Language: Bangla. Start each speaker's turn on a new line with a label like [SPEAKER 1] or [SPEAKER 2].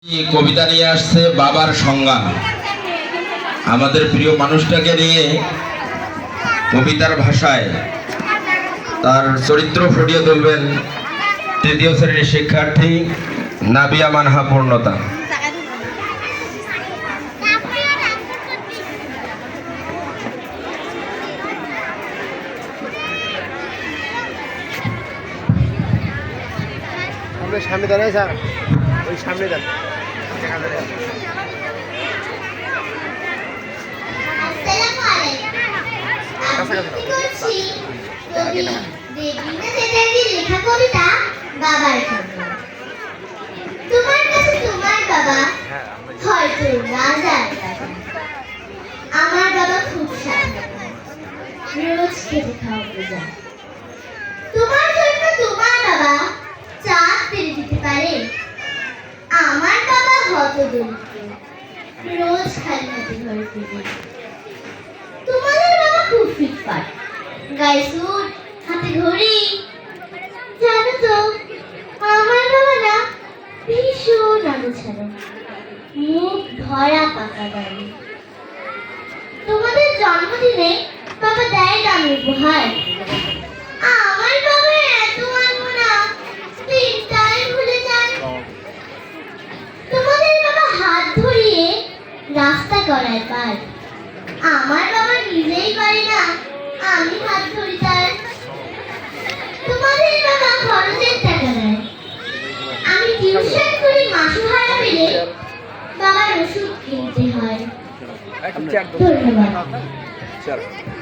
[SPEAKER 1] কবিতা নিয়ে আসছে বাবার সংজ্ঞা। আমাদের প্রিয় মানুষটাকে নিয়ে কবিতার ভাষায় তার চরিত্র ফুটিয়ে তুলবেন তৃতীয় শ্রেণীর শিক্ষার্থী নাবিয়া মানহা পূর্ণতা।
[SPEAKER 2] সামনে দাঁড়ায় স্যার, ওই সামনে দাঁড়ায়।
[SPEAKER 3] তোমার কাছে তোমার বাবা হয়তো রাজার রাজা, আমার বাবা খুব সাধারণ, রোজ খেতে খাওয়া পূজা। তোমার জন্য তোমার বাবা চাঁদ পেরে দিতে পারে, আমার বাবা হতদরিদ্র, রোজ খালি হাতে ঘরে ফিরে। তোমাদের বাবা খুব ফিটফাট, গায়ে স্যুট, হাতে ঘড়ি। জানো তো আমার বাবা না ভীষণ আলোচনা, মুখ ধরা পাকা দাঁড়ি। তোমাদের জন্মদিনে বাবা দেয় দামি উপহার, আমার বাবা এত আনবো না, তিনটাই ভুলে যায়। তোমাদের বাবা হাত ধরিয়ে রাস্তা করায় পার, আমার বাবা নিজেই পারে না, আমি হাত ধরি তার। তোমাদের বাবা খরচের টাকা দেয়, আমি টিউশন করে মাসহারা পেলে বাবার ওষুধ কিনতে হয়। ধন্যবাদ।